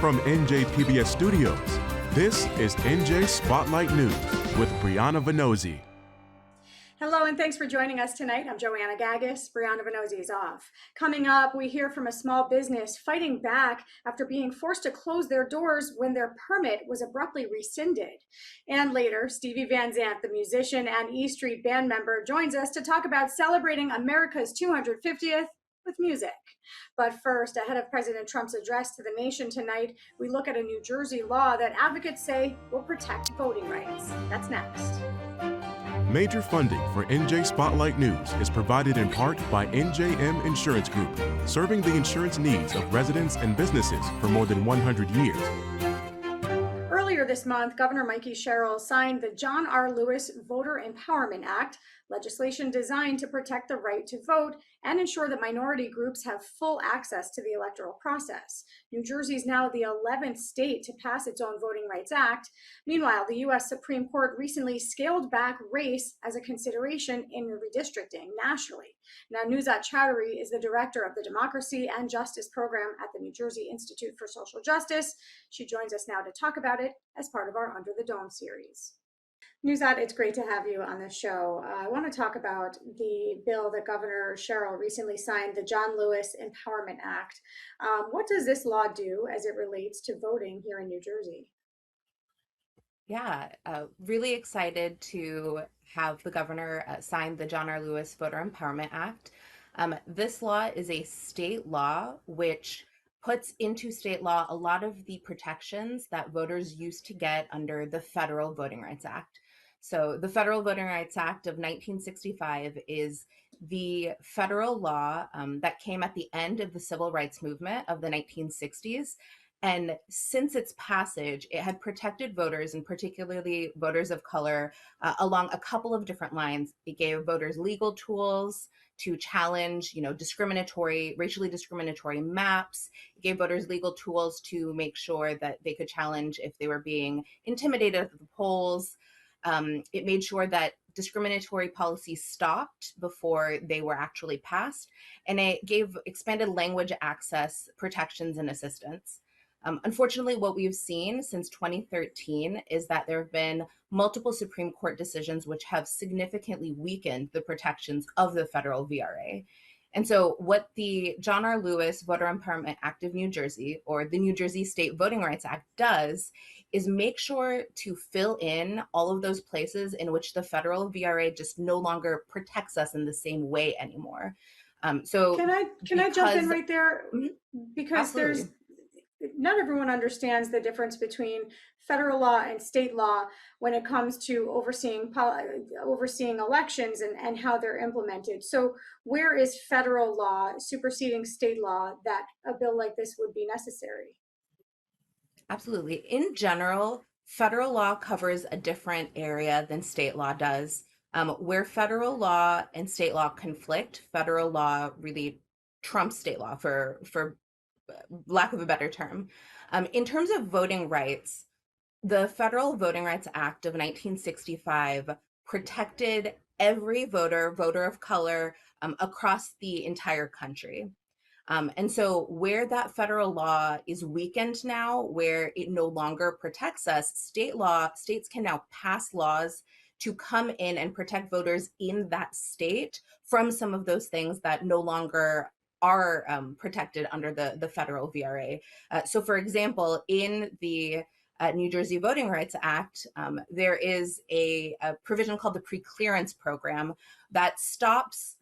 From NJ PBS Studios, this is NJ Spotlight News with Brianna Venozzi. Hello and thanks for joining us tonight. I'm Joanna Gagis. Brianna Venozzi is off. Coming up, we hear from a small business fighting back after being forced to close their doors when their permit was abruptly rescinded. And later, Stevie Van Zandt, the musician and E Street band member, joins us to talk about celebrating America's 250th with music. But first, ahead of President Trump's address to the nation tonight, we look at a New Jersey law that advocates say will protect voting rights. That's next. Major funding for NJ Spotlight News is provided in part by NJM Insurance Group, serving the insurance needs of residents and businesses for more than 100 years. Earlier this month, Governor Mikey Sherrill signed the John R. Lewis Voter Empowerment Act, legislation designed to protect the right to vote and ensure that minority groups have full access to the electoral process. New Jersey is now the 11th state to pass its own Voting Rights Act. Meanwhile, the U.S. Supreme Court recently scaled back race as a consideration in redistricting nationally. Now, Nuzat Chowdhury is the director of the Democracy and Justice Program at the New Jersey Institute for Social Justice. She joins us now to talk about it as part of our Under the Dome series. Nuzat, it's great to have you on the show. I want to talk about the bill that Governor Sherrill recently signed, the John Lewis Empowerment Act. What does this law do as it relates to voting here in New Jersey? Yeah, really excited to have the governor sign the John R. Lewis Voter Empowerment Act. This law is a state law which puts into state law a lot of the protections that voters used to get under the Federal Voting Rights Act. So the Federal Voting Rights Act of 1965 is the federal law that came at the end of the civil rights movement of the 1960s. And since its passage, it had protected voters, and particularly voters of color, along a couple of different lines. It gave voters legal tools to challenge, racially discriminatory maps. It gave voters legal tools to make sure that they could challenge if they were being intimidated at the polls. It made sure that discriminatory policies stopped before they were actually passed, and it gave expanded language access, protections, and assistance. Unfortunately, what we've seen since 2013 is that there have been multiple Supreme Court decisions which have significantly weakened the protections of the federal VRA. And so what the John R. Lewis Voter Empowerment Act of New Jersey, or the New Jersey State Voting Rights Act, does is make sure to fill in all of those places in which the federal VRA just no longer protects us in the same way anymore. So can I jump in right there? Because Absolutely. Not everyone understands the difference between federal law and state law when it comes to overseeing elections and how they're implemented. So where is federal law superseding state law that a bill like this would be necessary? Absolutely. In general, federal law covers a different area than state law does. Where federal law and state law conflict, federal law really trumps state law, for lack of a better term. In terms of voting rights, the Federal Voting Rights Act of 1965 protected every voter of color across the entire country. And so where that federal law is weakened now, where it no longer protects us, states can now pass laws to come in and protect voters in that state from some of those things that no longer are protected under the federal VRA. So for example, in the New Jersey Voting Rights Act, there is a provision called the pre-clearance program that stops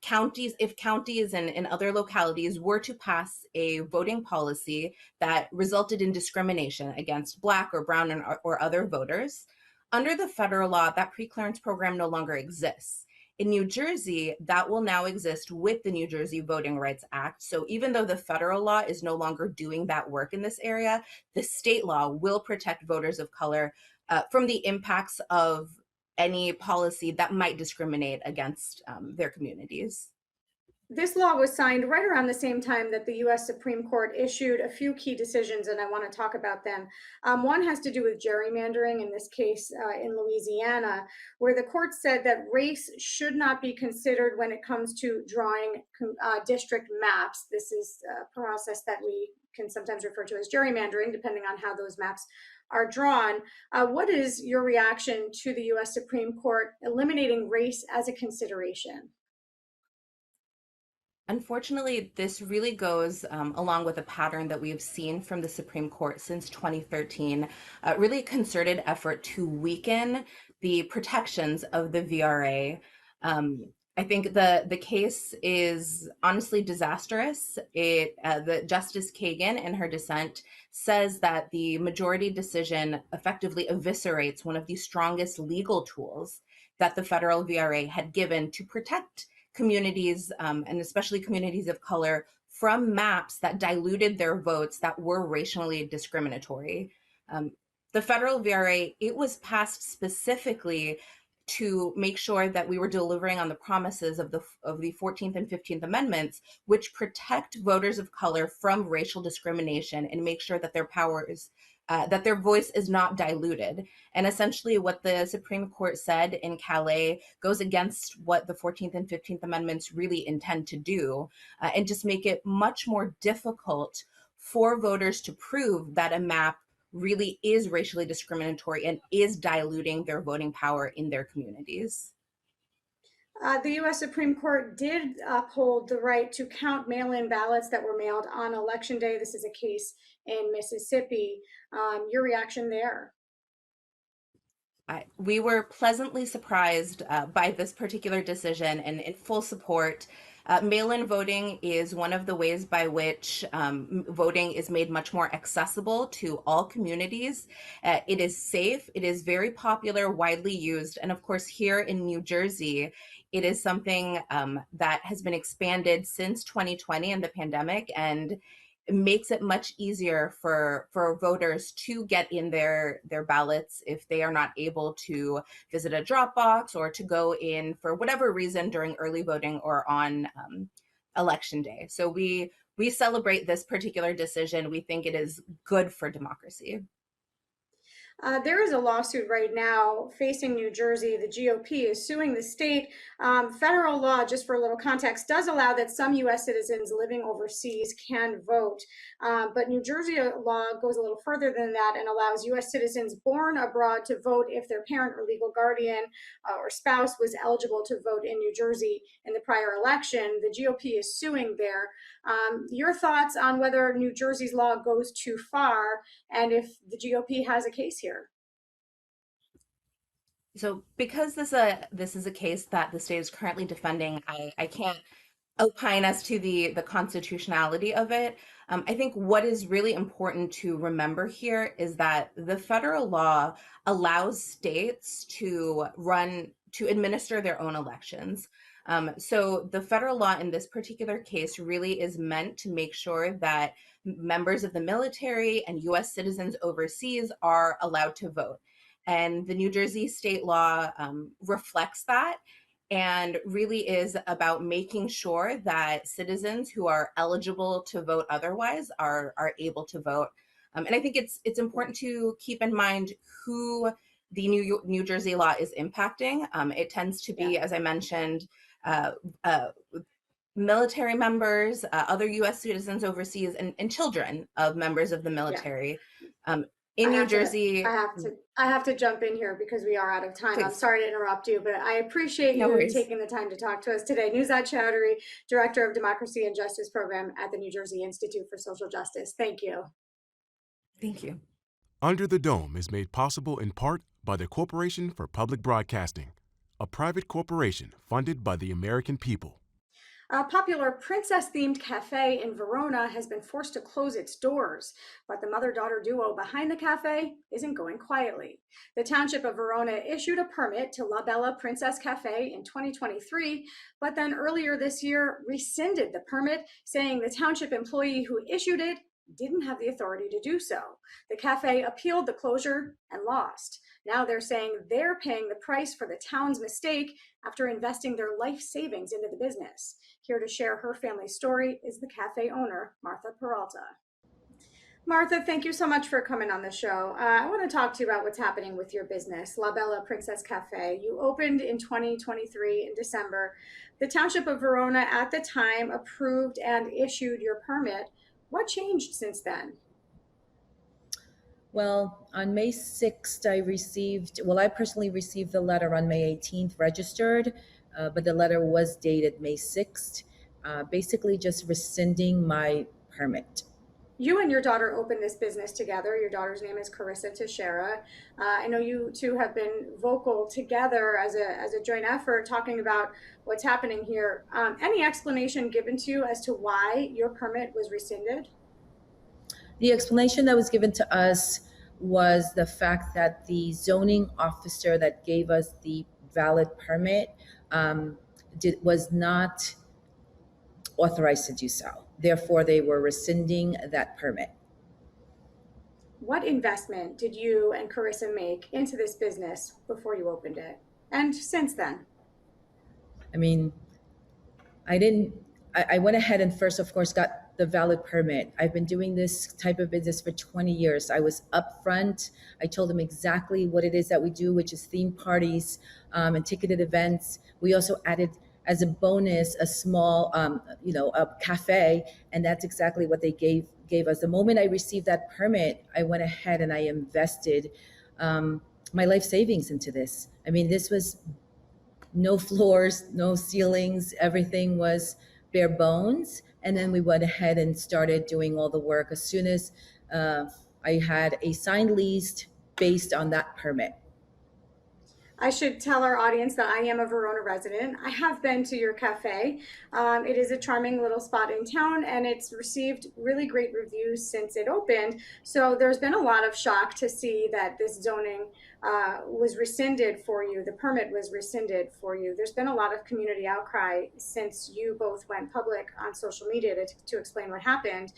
counties, if counties and other localities were to pass a voting policy that resulted in discrimination against Black or Brown or other voters. Under the federal law, that pre-clearance program no longer exists. In New Jersey, that will now exist with the New Jersey Voting Rights Act. So even though the federal law is no longer doing that work in this area, the state law will protect voters of color from the impacts of any policy that might discriminate against their communities. This law was signed right around the same time that the U.S. Supreme Court issued a few key decisions, and I want to talk about them. One has to do with gerrymandering, in this case in Louisiana, where the court said that race should not be considered when it comes to drawing district maps. This is a process that we can sometimes refer to as gerrymandering, depending on how those maps are drawn. What is your reaction to the U.S. Supreme Court eliminating race as a consideration? Unfortunately, this really goes along with a pattern that we have seen from the Supreme Court since 2013, really a concerted effort to weaken the protections of the VRA. I think the case is honestly disastrous. The Justice Kagan, in her dissent, says that the majority decision effectively eviscerates one of the strongest legal tools that the federal VRA had given to protect communities, and especially communities of color, from maps that diluted their votes that were racially discriminatory. The federal VRA, it was passed specifically to make sure that we were delivering on the promises of the 14th and 15th Amendments, which protect voters of color from racial discrimination and make sure that that their voice is not diluted. And essentially what the Supreme Court said in Calais goes against what the 14th and 15th Amendments really intend to do, and just make it much more difficult for voters to prove that a map really is racially discriminatory and is diluting their voting power in their communities. The U.S. Supreme Court did uphold the right to count mail-in ballots that were mailed on Election Day. This is a case in Mississippi. Your reaction there? We were pleasantly surprised by this particular decision, and in full support. Mail-in voting is one of the ways by which voting is made much more accessible to all communities. It is safe, it is very popular, widely used, and of course here in New Jersey, it is something that has been expanded since 2020 and the pandemic, and it makes it much easier for voters to get in their ballots if they are not able to visit a drop box or to go in for whatever reason during early voting or on Election Day. So we celebrate this particular decision. We think it is good for democracy. There is a lawsuit right now facing New Jersey. The GOP is suing the state. Federal law, just for a little context, does allow that some U.S. citizens living overseas can vote. But New Jersey law goes a little further than that and allows U.S. citizens born abroad to vote if their parent or legal guardian or spouse was eligible to vote in New Jersey in the prior election. The GOP is suing there. Your thoughts on whether New Jersey's law goes too far and if the GOP has a case here? So because this is a case that the state is currently defending, I can't opine as to the constitutionality of it. I think what is really important to remember here is that the federal law allows states to administer their own elections. So the federal law in this particular case really is meant to make sure that members of the military and U.S. citizens overseas are allowed to vote. And the New Jersey state law reflects that and really is about making sure that citizens who are eligible to vote otherwise are able to vote. And I think it's important to keep in mind who the New Jersey law is impacting. It tends to be, as I mentioned, military members, other U.S. citizens overseas, and children of members of the military. In New Jersey, I have to jump in here because we are out of time. Please. I'm sorry to interrupt you, but I appreciate you taking the time to talk to us today. Nuzat Chowdhury, Director of Democracy and Justice Program at the New Jersey Institute for Social Justice. Thank you. Thank you. Under the Dome is made possible in part by the Corporation for Public Broadcasting, a private corporation funded by the American people. A popular princess-themed cafe in Verona has been forced to close its doors, but the mother-daughter duo behind the cafe isn't going quietly. The Township of Verona issued a permit to La Bella Princess Cafe in 2023, but then earlier this year rescinded the permit, saying the township employee who issued it didn't have the authority to do so. The cafe appealed the closure and lost. Now they're saying they're paying the price for the town's mistake after investing their life savings into the business. Here to share her family's story is the cafe owner, Martha Peralta. Martha, thank you so much for coming on the show. I want to talk to you about what's happening with your business, La Bella Princess Cafe. You opened in 2023 in December. The Township of Verona at the time approved and issued your permit. What changed since then? Well, on May 6th, I personally received the letter on May 18th, registered, but the letter was dated May 6th, basically just rescinding my permit. You and your daughter opened this business together. Your daughter's name is Carissa Teixeira. I know you two have been vocal together as a joint effort talking about what's happening here. Any explanation given to you as to why your permit was rescinded? The explanation that was given to us was the fact that the zoning officer that gave us the valid permit was not authorized to do so. Therefore, they were rescinding that permit. What investment did you and Carissa make into this business before you opened it, and since then? I mean, I went ahead and first, of course, got the valid permit. I've been doing this type of business for 20 years. I was upfront. I told them exactly what it is that we do, which is theme parties and ticketed events. We also added as a bonus a small, a cafe, and that's exactly what they gave us. The moment I received that permit, I went ahead and I invested my life savings into this. I mean, this was no floors, no ceilings, everything was bare bones. And then we went ahead and started doing all the work as soon as I had a signed lease based on that permit. I should tell our audience that I am a Verona resident. I have been to your cafe. It is a charming little spot in town, and it's received really great reviews since it opened. So there's been a lot of shock to see that this zoning was rescinded for you. The permit was rescinded for you. There's been a lot of community outcry since you both went public on social media to explain what happened.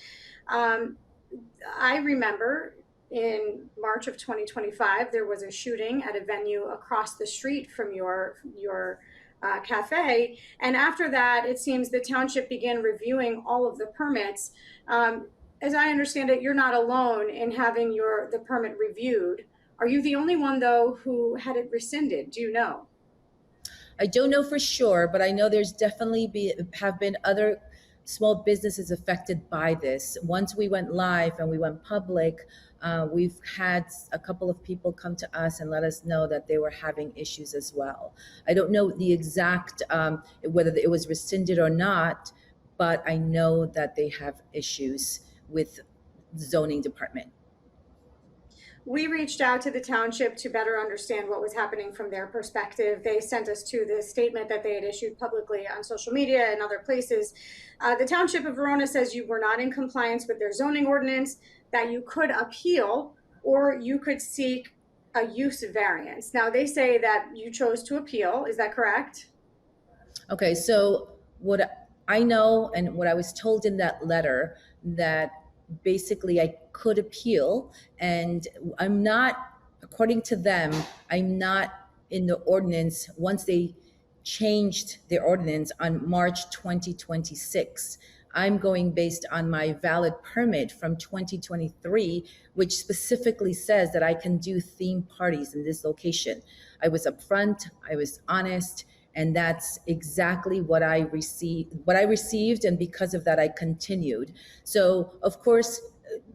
I remember in March of 2025, there was a shooting at a venue across the street from your cafe. And after that, it seems the township began reviewing all of the permits. As I understand it, you're not alone in having the permit reviewed. Are you the only one, though, who had it rescinded? Do you know? I don't know for sure, but I know there's definitely have been other small businesses affected by this. Once we went live and we went public, we've had a couple of people come to us and let us know that they were having issues as well. I don't know the exact, whether it was rescinded or not, but I know that they have issues with the zoning department. We reached out to the township to better understand what was happening from their perspective. They sent us to the statement that they had issued publicly on social media and other places. The township of Verona says you were not in compliance with their zoning ordinance, that you could appeal or you could seek a use variance. Now, they say that you chose to appeal. Is that correct? Okay, so what I know and what I was told in that letter, that basically I could appeal, and I'm not, according to them, I'm not in the ordinance once they changed their ordinance on March 2026. I'm going based on my valid permit from 2023, which specifically says that I can do theme parties in this location. I was upfront, I was honest, and that's exactly what I received, and because of that, I continued. So, of course,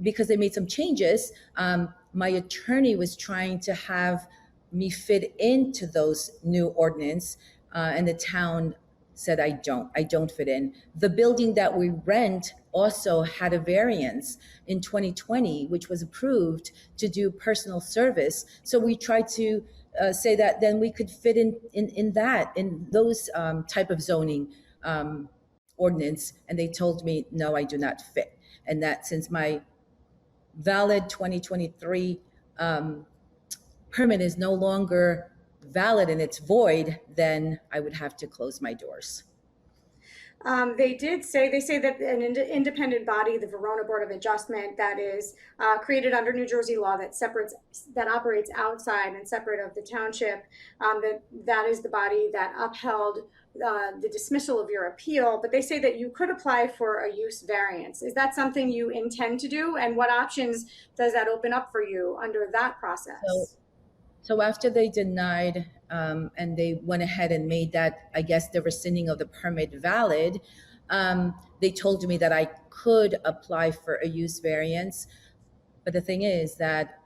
because they made some changes, my attorney was trying to have me fit into those new ordinance, and the town said I don't fit in. The building that we rent also had a variance in 2020, which was approved to do personal service. So we tried to say that then we could fit in those type of zoning ordinance, and they told me no, I do not fit, and that since my valid 2023 permit is no longer valid and it's void, then I would have to close my doors. They say that an independent body, the Verona Board of Adjustment, that is created under New Jersey law that operates outside and separate of the township, that is the body that upheld the dismissal of your appeal. But they say that you could apply for a use variance. Is that something you intend to do? And what options does that open up for you under that process? So after they denied and they went ahead and made that, I guess, the rescinding of the permit valid, They told me that I could apply for a use variance. But the thing is that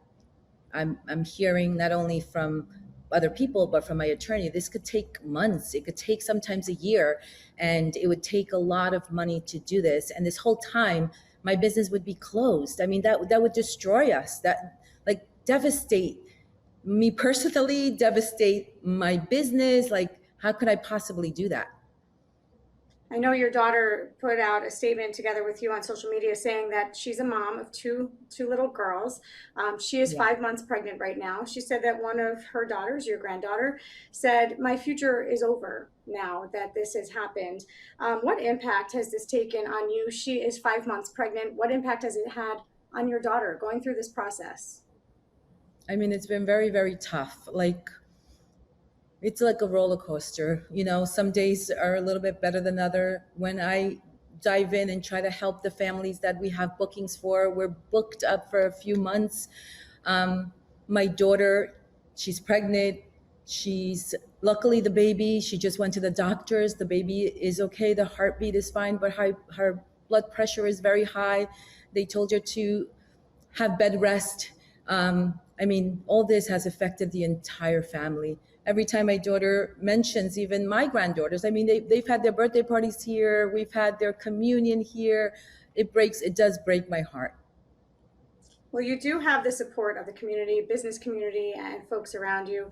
I'm hearing not only from other people, but from my attorney, this could take months. It could take sometimes a year, and it would take a lot of money to do this. And this whole time, my business would be closed. I mean, that would destroy us. That like devastate me personally, devastate my business. Like, how could I possibly do that? I know your daughter put out a statement together with you on social media saying that she's a mom of two little girls. She is 5 months pregnant right now. She said that one of her daughters, your granddaughter, said, "My future is over now that this has happened." What impact has this taken on you? She is 5 months pregnant. What impact has it had on your daughter going through this process? I mean, it's been very, very tough. Like, it's like a roller coaster. You know, some days are a little bit better than other. When I dive in and try to help the families that we have bookings for, we're booked up for a few months. My daughter, she's pregnant. She's luckily the baby, she just went to the doctors. The baby is okay. The heartbeat is fine, but her blood pressure is very high. They told her to have bed rest. I mean, all this has affected the entire family. Every time my daughter mentions even my granddaughters, I mean, they've had their birthday parties here. We've had their communion here. It does break my heart. Well, you do have the support of the community, business community, and folks around you.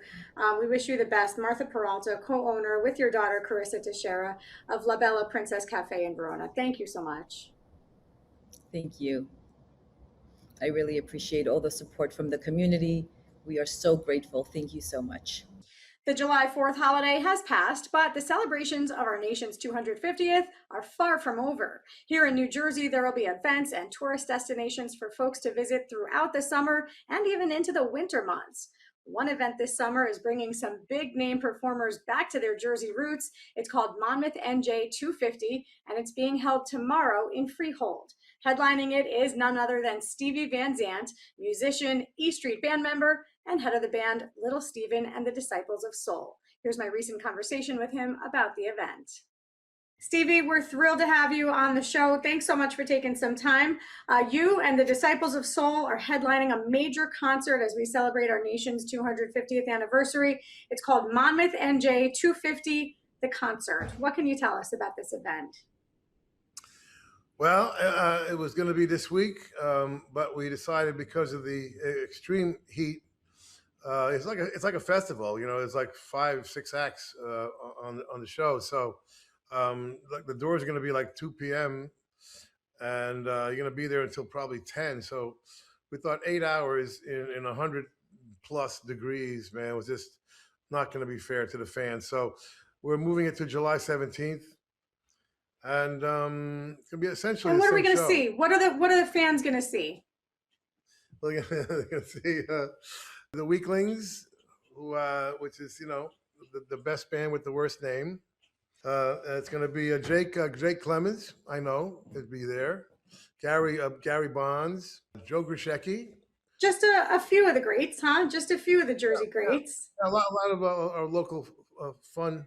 We wish you the best. Martha Peralta, co-owner with your daughter, Carissa Teixeira, of La Bella Princess Cafe in Verona. Thank you so much. Thank you. I really appreciate all the support from the community. We are so grateful. Thank you so much. The July 4th holiday has passed, but the celebrations of our nation's 250th are far from over. Here in New Jersey, there will be events and tourist destinations for folks to visit throughout the summer and even into the winter months. One event this summer is bringing some big name performers back to their Jersey roots. It's called Monmouth NJ 250, and it's being held tomorrow in Freehold. Headlining it is none other than Stevie Van Zandt, musician, E Street Band member, and head of the band Little Steven and the Disciples of Soul. Here's my recent conversation with him about the event. Stevie, we're thrilled to have you on the show. Thanks so much for taking some time. You and the Disciples of Soul are headlining a major concert as we celebrate our nation's 250th anniversary. It's called Monmouth NJ 250, the concert. What can you tell us about this event? Well, it was going to be this week, but we decided because of the extreme heat, it's like a festival. You know, it's like 5-6 acts on the show. So like the doors are going to be like 2 p.m. and you're going to be there until probably 10. So we thought 8 hours in 100 plus degrees, man, was just not going to be fair to the fans. So we're moving it to July 17th. And it's going to be essentially. And what are we going to see? What are the fans going to see? Well, they're going to see the Weaklings, which is the best band with the worst name. It's going to be Jake Clemens. I know he'll be there. Gary Bonds, Joe Grishecki. Just a few of the greats, huh? Just a few of the Jersey greats. A lot of our local fun.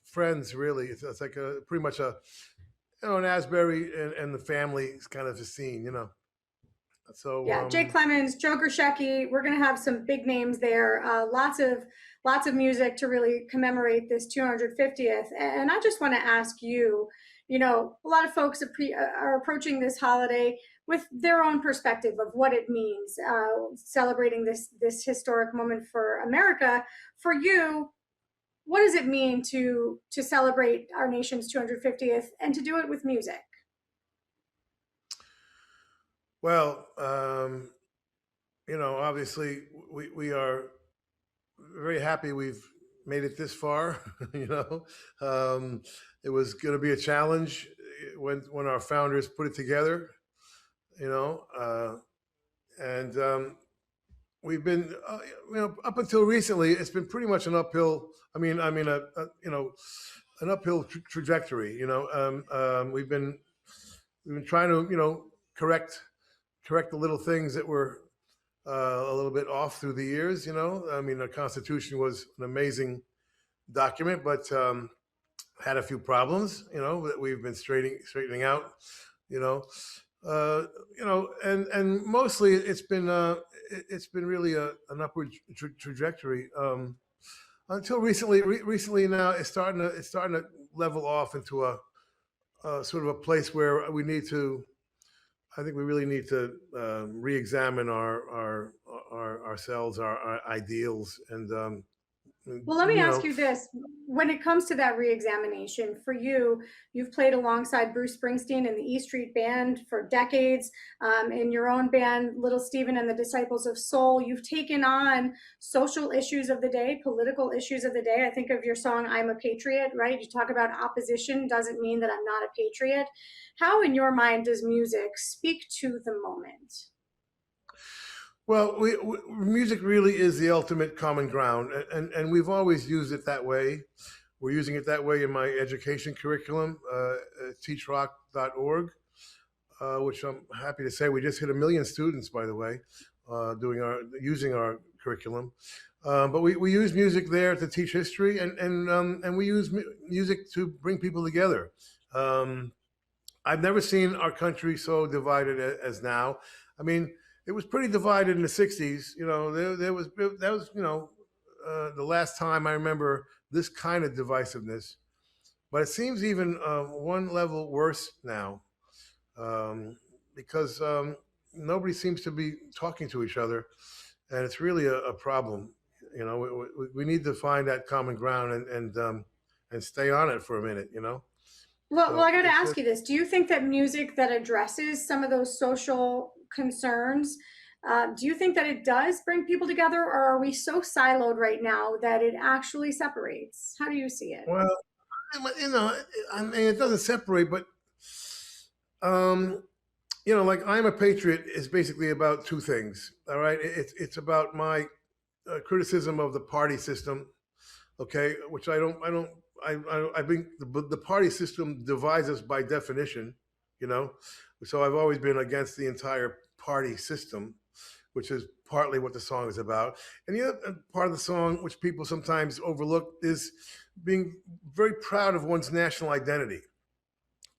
Friends, really. It's like pretty much an Asbury and the family kind of a scene, So yeah, Jake Clemens, Joe Grishecki. We're going to have some big names there. Lots of music to really commemorate this 250th. And I just want to ask you, a lot of folks are approaching this holiday with their own perspective of what it means, celebrating this historic moment for America. For you, what does it mean to celebrate our nation's 250th and to do it with music? Well, obviously we are very happy we've made it this far. It was going to be a challenge when our founders put it together, and we've been, up until recently, it's been pretty much an uphill. An uphill trajectory. We've been trying to, correct the little things that were a little bit off through the years. The Constitution was an amazing document, but had a few problems, that we've been straightening out, you know, and mostly it's been really an upward trajectory until recently. Recently now it's starting to level off into a sort of a place where we need to. I think we really need to re-examine ourselves, our ideals, and Well, let me you ask know, you this. When it comes to that reexamination, for you, you've played alongside Bruce Springsteen in the E Street Band for decades. In your own band, Little Steven and the Disciples of Soul, you've taken on social issues of the day, political issues of the day. I think of your song, I'm a Patriot, right? You talk about opposition doesn't mean that I'm not a patriot. How, in your mind, does music speak to the moment? well, music really is the ultimate common ground, and we've always used it that way. We're using it that way in my education curriculum, teachrock.org, which I'm happy to say we just hit 1 million students, by the way, using our curriculum. But we use music there to teach history, and we use music to bring people together. I've never seen our country so divided as now. I mean, it was pretty divided in the '60s. There was the last time I remember this kind of divisiveness. But it seems even one level worse now, because nobody seems to be talking to each other, and it's really a problem. We need to find that common ground and stay on it for a minute. Well, I got to It's ask you this. Do you think that music that addresses some of those social concerns, do you think that it does bring people together, or are we so siloed right now that it actually separates? How do you see it? well, I mean, it doesn't separate, but like I'm a Patriot is basically about two things. All right, it's about my criticism of the party system, okay, which I think the party system divides us by definition, you know. So I've always been against the entire party system, which is partly what the song is about. And the other part of the song, which people sometimes overlook, is being very proud of one's national identity.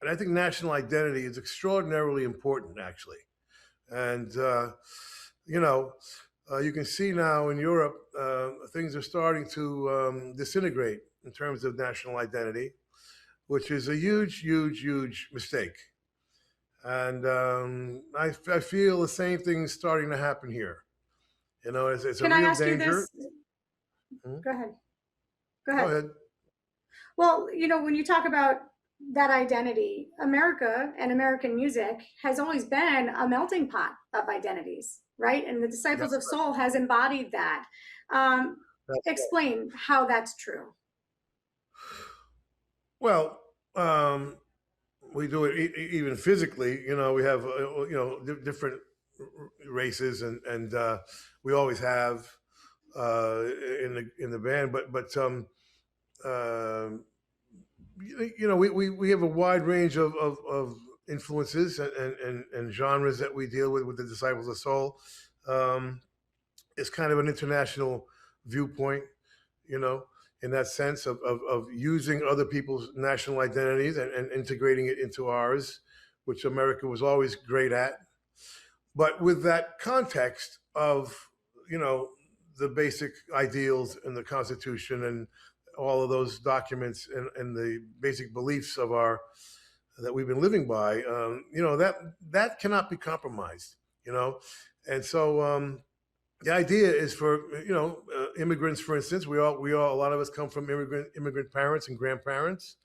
And I think national identity is extraordinarily important, actually. And you can see now in Europe, things are starting to disintegrate in terms of national identity, which is a huge, huge, huge mistake. And I feel the same thing is starting to happen here. It's a Can I real ask you danger. this? Mhm. Go ahead. Go Go ahead. ahead. Well, when you talk about that identity, America and American music has always been a melting pot of identities, right? And the Disciples That's of Soul has embodied that. right. Explain how that's true. Well, we do it even physically. We have different races, and we always have in the band. But we have a wide range of influences and genres that we deal with the Disciples of Soul. It's kind of an international viewpoint, in that sense of using other people's national identities and integrating it into ours, which America was always great at. But with that context of, the basic ideals in the Constitution and all of those documents and the basic beliefs that we've been living by, that cannot be compromised, And so the idea is for, immigrants, for instance, a lot of us come from immigrant parents and grandparents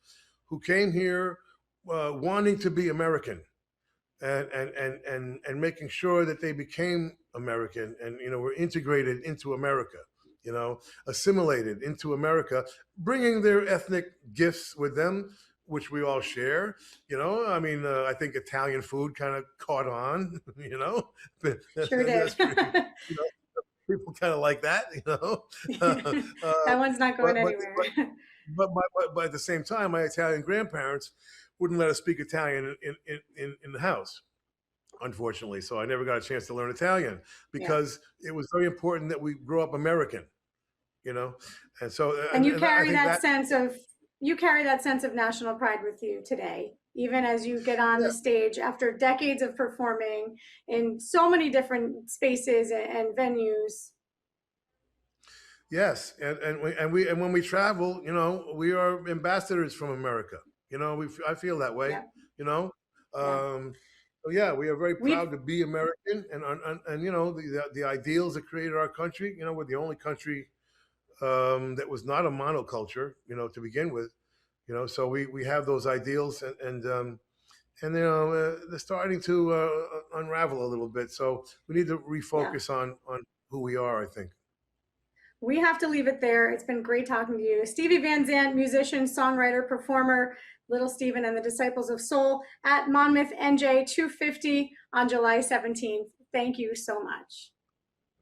who came here wanting to be American and making sure that they became American and, were integrated into America, assimilated into America, bringing their ethnic gifts with them, which we all share. I think Italian food kind of caught on, Sure did. People kind of like that, That one's not going anywhere. But at the same time, my Italian grandparents wouldn't let us speak Italian in the house, unfortunately. So I never got a chance to learn Italian because it was very important that we grow up American, And so And you carry I think that sense of you carry that sense of national pride with you today, even as you get on the stage after decades of performing in so many different spaces and venues. Yes, and when we travel, you know, we are ambassadors from America. You know, I feel that way. Yeah. You know, Yeah. so yeah, we are very proud to be American, and you know the ideals that created our country. You know, we're the only country that was not a monoculture. You know, to begin with. You know, so we have those ideals, and you know they're starting to unravel a little bit. So we need to refocus on who we are, I think. We have to leave it there. It's been great talking to you. Stevie Van Zandt, musician, songwriter, performer, Little Steven and the Disciples of Soul at Monmouth NJ 250 on July 17th. Thank you so much.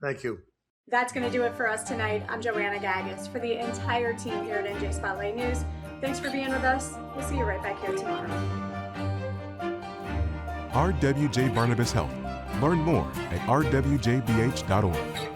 Thank you. That's going to do it for us tonight. I'm Joanna Gagis. For the entire team here at NJ Spotlight News, thanks for being with us. We'll see you right back here tomorrow. RWJ Barnabas Health. Learn more at rwjbh.org.